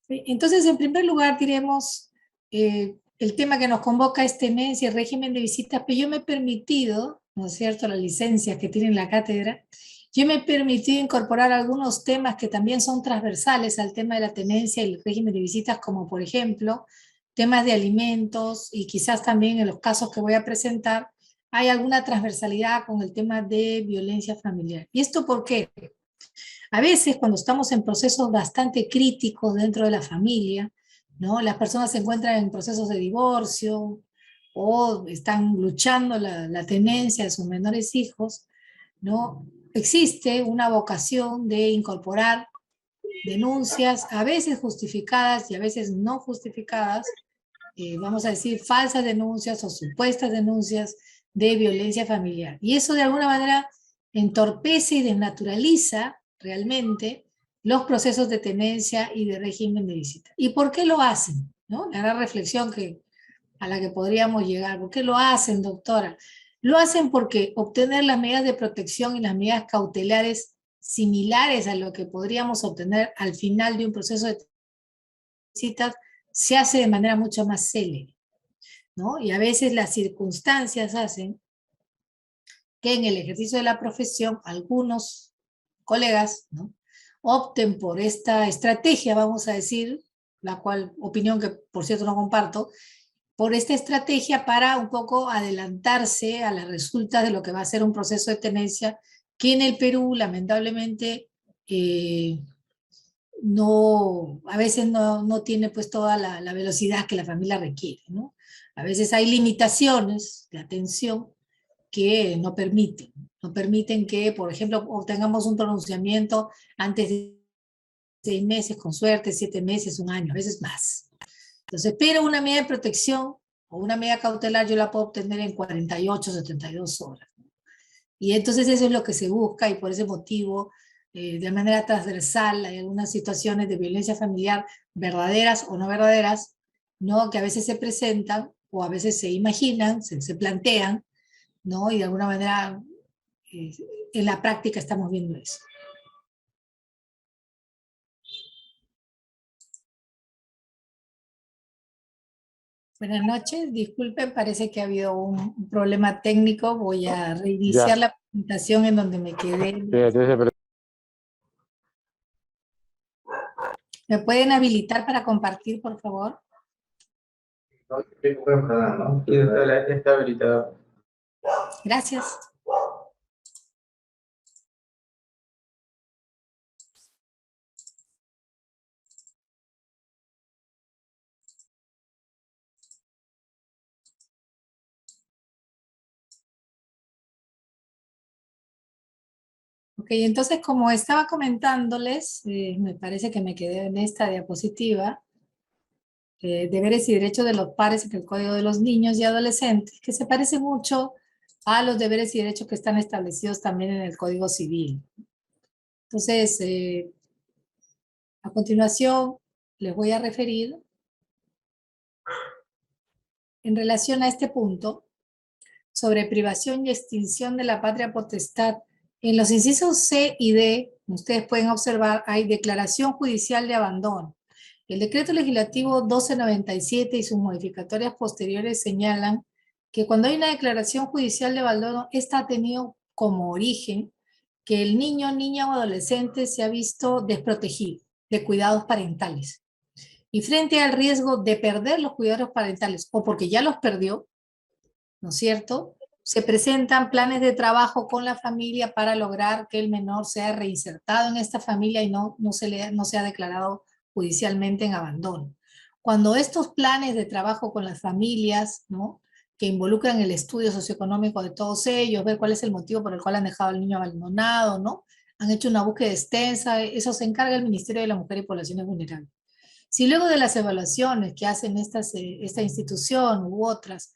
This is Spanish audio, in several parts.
Entonces, en primer lugar, diremos, el tema que nos convoca es tenencia y régimen de visitas, pero yo me he permitido, ¿no es cierto?, la licencia que tiene la cátedra, yo me he permitido incorporar algunos temas que también son transversales al tema de la tenencia y el régimen de visitas, como por ejemplo, temas de alimentos, y quizás también en los casos que voy a presentar, hay alguna transversalidad con el tema de violencia familiar. ¿Y esto por qué? A veces cuando estamos en procesos bastante críticos dentro de la familia, ¿no? Las personas se encuentran en procesos de divorcio o están luchando la tenencia de sus menores hijos, ¿no? Existe una vocación de incorporar denuncias, a veces justificadas y a veces no justificadas, vamos a decir, falsas denuncias o supuestas denuncias de violencia familiar. Y eso de alguna manera entorpece y desnaturaliza realmente los procesos de tenencia y de régimen de visita. ¿Y por qué lo hacen? ¿No? La gran reflexión a la que podríamos llegar. ¿Por qué lo hacen, doctora? Lo hacen porque obtener las medidas de protección y las medidas cautelares similares a lo que podríamos obtener al final de un proceso de visitas se hace de manera mucho más célebre, ¿no? Y a veces las circunstancias hacen que en el ejercicio de la profesión algunos colegas, ¿no?, opten por esta estrategia, vamos a decir, la cual opinión que por cierto no comparto, por esta estrategia para un poco adelantarse a las resultas de lo que va a ser un proceso de tenencia que en el Perú lamentablemente no, a veces no tiene pues toda la velocidad que la familia requiere, ¿no? A veces hay limitaciones de atención que no permiten que, por ejemplo, obtengamos un pronunciamiento antes de 6 meses, con suerte, 7 meses, un año, a veces más. Entonces, pero una medida de protección o una medida cautelar yo la puedo obtener en 48, 72 horas. Y entonces eso es lo que se busca y por ese motivo, de manera transversal, hay algunas situaciones de violencia familiar verdaderas o no verdaderas, ¿no?, que a veces se presentan o a veces se imaginan, se plantean, ¿no? Y de alguna manera eh, en la práctica estamos viendo eso. Buenas noches, disculpen, parece que ha habido un problema técnico. Voy a Ya. reiniciar la presentación en donde me quedé. ¿Me pueden habilitar para compartir, por favor? No, ¿no? Y está habilitado. Gracias. Ok, entonces como estaba comentándoles, me parece que me quedé en esta diapositiva, deberes y derechos de los padres en el Código de los Niños y Adolescentes, que se parece mucho a los deberes y derechos que están establecidos también en el Código Civil. Entonces, a continuación les voy a referir en relación a este punto sobre privación y extinción de la patria potestad. En los incisos C y D, ustedes pueden observar, hay declaración judicial de abandono. El decreto legislativo 1297 y sus modificatorias posteriores señalan que cuando hay una declaración judicial de abandono, esta ha tenido como origen que el niño, niña o adolescente se ha visto desprotegido de cuidados parentales. Y frente al riesgo de perder los cuidados parentales o porque ya los perdió, ¿no es cierto?, se presentan planes de trabajo con la familia para lograr que el menor sea reinsertado en esta familia y no sea declarado judicialmente en abandono. Cuando estos planes de trabajo con las familias, ¿no?, que involucran el estudio socioeconómico de todos ellos, ver cuál es el motivo por el cual han dejado al niño abandonado, ¿no?, han hecho una búsqueda extensa, eso se encarga el Ministerio de la Mujer y Poblaciones Vulnerables. Si luego de las evaluaciones que hacen esta institución u otras,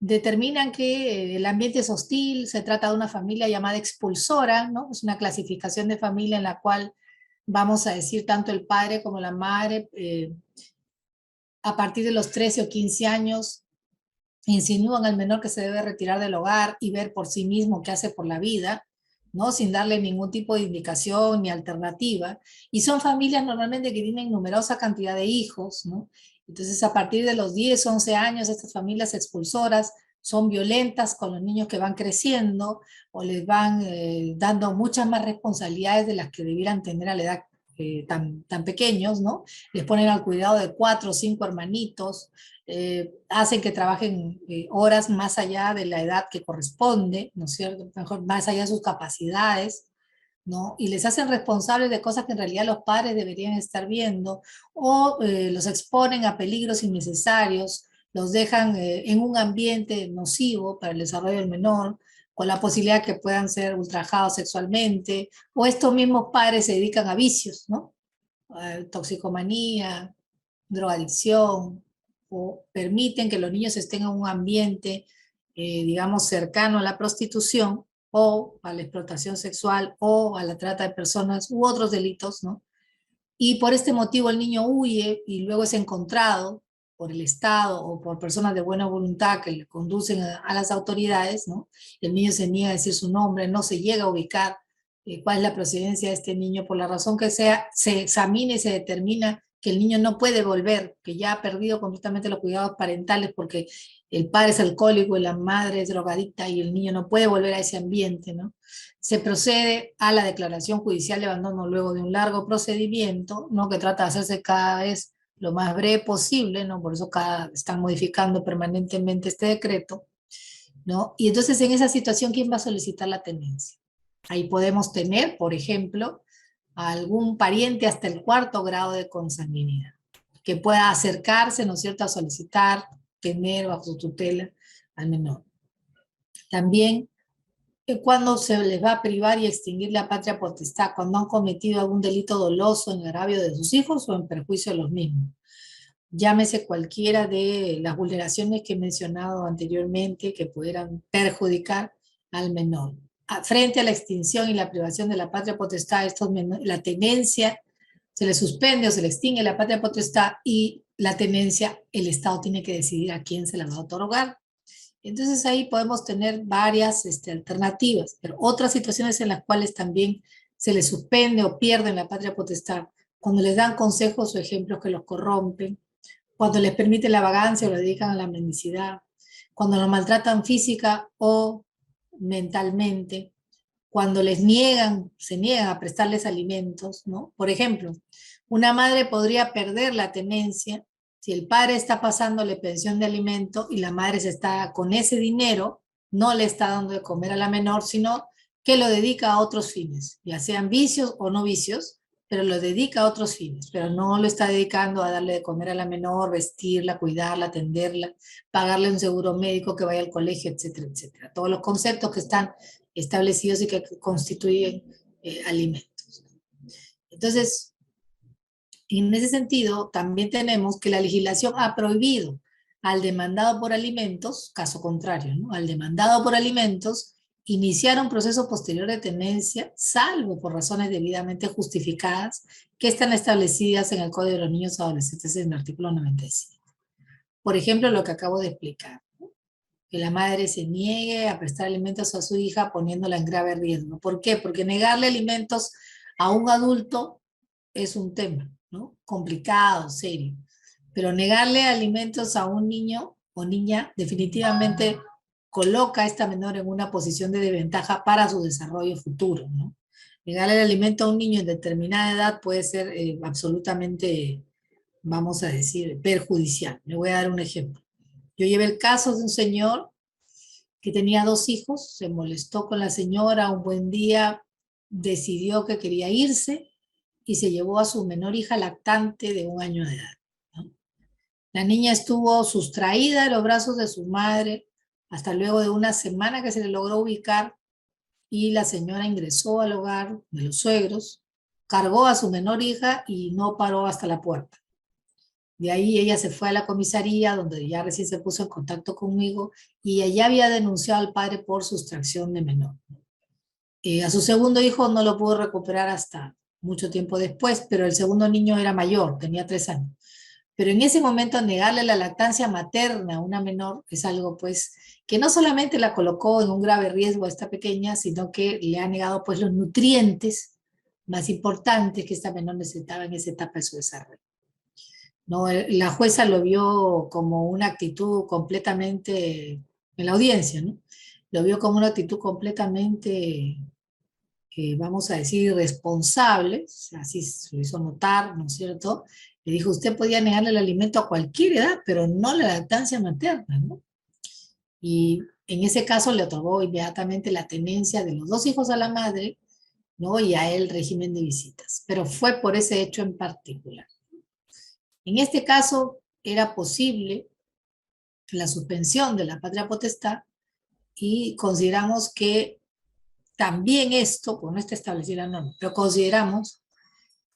determinan que el ambiente es hostil, se trata de una familia llamada expulsora, ¿no? Es una clasificación de familia en la cual vamos a decir tanto el padre como la madre a partir de los 13 o 15 años, insinúan al menor que se debe retirar del hogar y ver por sí mismo qué hace por la vida, ¿no? Sin darle ningún tipo de indicación ni alternativa. Y son familias normalmente que tienen numerosa cantidad de hijos, ¿no? Entonces, a partir de los 10, 11 años, estas familias expulsoras son violentas con los niños que van creciendo o les van dando muchas más responsabilidades de las que debieran tener a la edad tan pequeños, ¿no? Les ponen al cuidado de 4 o 5 hermanitos, hacen que trabajen horas más allá de la edad que corresponde, ¿no es cierto? Mejor, más allá de sus capacidades, ¿no? Y les hacen responsables de cosas que en realidad los padres deberían estar viendo, o los exponen a peligros innecesarios, los dejan en un ambiente nocivo para el desarrollo del menor, con la posibilidad que puedan ser ultrajados sexualmente, o estos mismos padres se dedican a vicios, ¿no? Toxicomanía, drogadicción, o permiten que los niños estén en un ambiente, digamos, cercano a la prostitución o a la explotación sexual o a la trata de personas u otros delitos, ¿no? Y por este motivo el niño huye y luego es encontrado por el Estado o por personas de buena voluntad que le conducen a las autoridades, ¿no? El niño se niega a decir su nombre, no se llega a ubicar cuál es la procedencia de este niño, por la razón que sea, se examina y se determina que el niño no puede volver, que ya ha perdido completamente los cuidados parentales porque el padre es alcohólico y la madre es drogadicta y el niño no puede volver a ese ambiente, ¿no? Se procede a la declaración judicial de abandono luego de un largo procedimiento, ¿no? Que trata de hacerse cada vez lo más breve posible, ¿no? Por eso están modificando permanentemente este decreto, ¿no? Y entonces en esa situación, ¿quién va a solicitar la tenencia? Ahí podemos tener, por ejemplo, a algún pariente hasta el 4º grado de consanguinidad, que pueda acercarse, ¿no es cierto?, a solicitar tener bajo su tutela al menor. También cuando se les va a privar y extinguir la patria potestad, cuando han cometido algún delito doloso en agravio de sus hijos o en perjuicio de los mismos. Llámese cualquiera de las vulneraciones que he mencionado anteriormente que pudieran perjudicar al menor. Frente a la extinción y la privación de la patria potestad, la tenencia se le suspende o se le extingue la patria potestad y la tenencia, el Estado tiene que decidir a quién se la va a otorgar. Entonces ahí podemos tener varias alternativas, pero otras situaciones en las cuales también se les suspende o pierden la patria potestad, cuando les dan consejos o ejemplos que los corrompen, cuando les permiten la vagancia o lo dedican a la mendicidad, cuando los maltratan física o mentalmente, cuando se niegan a prestarles alimentos, ¿no? Por ejemplo, una madre podría perder la tenencia si el padre está pasándole pensión de alimento y la madre se está con ese dinero, no le está dando de comer a la menor, sino que lo dedica a otros fines, ya sean vicios o no vicios, pero lo dedica a otros fines, pero no lo está dedicando a darle de comer a la menor, vestirla, cuidarla, atenderla, pagarle un seguro médico, que vaya al colegio, etcétera, etcétera. Todos los conceptos que están establecidos y que constituyen alimentos. Entonces, en ese sentido, también tenemos que la legislación ha prohibido al demandado por alimentos, caso contrario, ¿no?, al demandado por alimentos, iniciar un proceso posterior de tenencia, salvo por razones debidamente justificadas, que están establecidas en el Código de los Niños y Adolescentes en el artículo 97. Por ejemplo, lo que acabo de explicar, ¿no?, que la madre se niegue a prestar alimentos a su hija poniéndola en grave riesgo. ¿Por qué? Porque negarle alimentos a un adulto es un tema, ¿no?, complicado, serio. Pero negarle alimentos a un niño o niña definitivamente coloca a esta menor en una posición de desventaja para su desarrollo futuro, ¿no? Negarle el alimento a un niño en determinada edad puede ser absolutamente, vamos a decir, perjudicial. Le voy a dar un ejemplo. Yo llevé el caso de un señor que tenía 2 hijos, se molestó con la señora, un buen día decidió que quería irse y se llevó a su menor hija lactante de 1 año de edad, ¿no? La niña estuvo sustraída de los brazos de su madre hasta luego de 1 semana que se le logró ubicar y la señora ingresó al hogar de los suegros, cargó a su menor hija y no paró hasta la puerta. De ahí ella se fue a la comisaría, donde ya recién se puso en contacto conmigo, y ella había denunciado al padre por sustracción de menor. A su segundo hijo no lo pudo recuperar hasta mucho tiempo después, pero el segundo niño era mayor, tenía 3 años. Pero en ese momento negarle la lactancia materna a una menor es algo pues que no solamente la colocó en un grave riesgo a esta pequeña, sino que le ha negado pues los nutrientes más importantes que esta menor necesitaba en esa etapa de su desarrollo. No, la jueza lo vio como una actitud completamente, en la audiencia, ¿no? Lo vio como una actitud completamente, vamos a decir, irresponsable, así se lo hizo notar, ¿no es cierto? Le dijo, usted podía negarle el alimento a cualquier edad, pero no la lactancia materna, ¿no? Y en ese caso le otorgó inmediatamente la tenencia de los dos hijos a la madre, ¿no? Y a él régimen de visitas, pero fue por ese hecho en particular. En este caso era posible la suspensión de la patria potestad y consideramos que también esto, pues no está establecida la norma, pero consideramos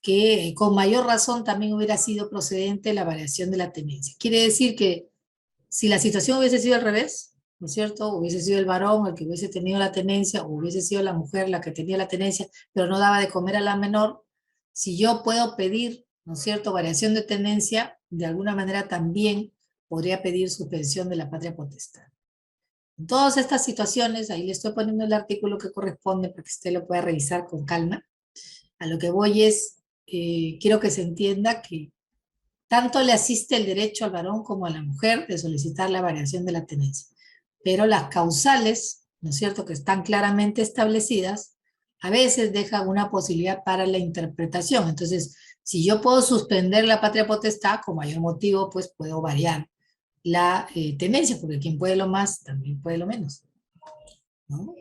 que con mayor razón también hubiera sido procedente la variación de la tenencia. Quiere decir que si la situación hubiese sido al revés, ¿no es cierto? Hubiese sido el varón el que hubiese tenido la tenencia, o hubiese sido la mujer la que tenía la tenencia, pero no daba de comer a la menor, si yo puedo pedir, ¿no es cierto?, variación de tenencia, de alguna manera también podría pedir suspensión de la patria potestad. En todas estas situaciones, ahí le estoy poniendo el artículo que corresponde para que usted lo pueda revisar con calma. A lo que voy es, quiero que se entienda que tanto le asiste el derecho al varón como a la mujer de solicitar la variación de la tenencia. Pero las causales, ¿no es cierto?, que están claramente establecidas, a veces dejan una posibilidad para la interpretación. Entonces, si yo puedo suspender la patria potestad, con mayor motivo, pues puedo variar la tenencia, porque quien puede lo más, también puede lo menos, ¿no?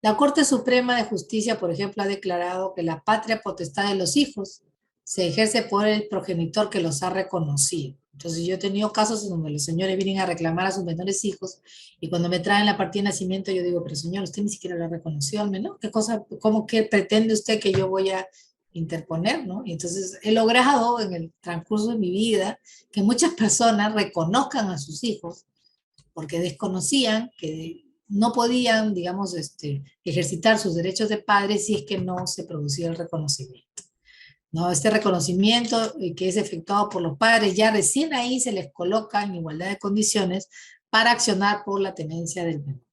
La Corte Suprema de Justicia, por ejemplo, ha declarado que la patria potestad de los hijos se ejerce por el progenitor que los ha reconocido. Entonces yo he tenido casos en donde los señores vienen a reclamar a sus menores hijos y cuando me traen la partida de nacimiento yo digo, pero señor, usted ni siquiera lo ha reconocido al menor. ¿Qué cosa, cómo que pretende usted que yo voy a interponer, no? Y entonces he logrado en el transcurso de mi vida que muchas personas reconozcan a sus hijos porque desconocían que no podían, digamos, ejercitar sus derechos de padre si es que no se producía el reconocimiento. ¿No? Este reconocimiento que es efectuado por los padres, ya recién ahí se les coloca en igualdad de condiciones para accionar por la tenencia del menor.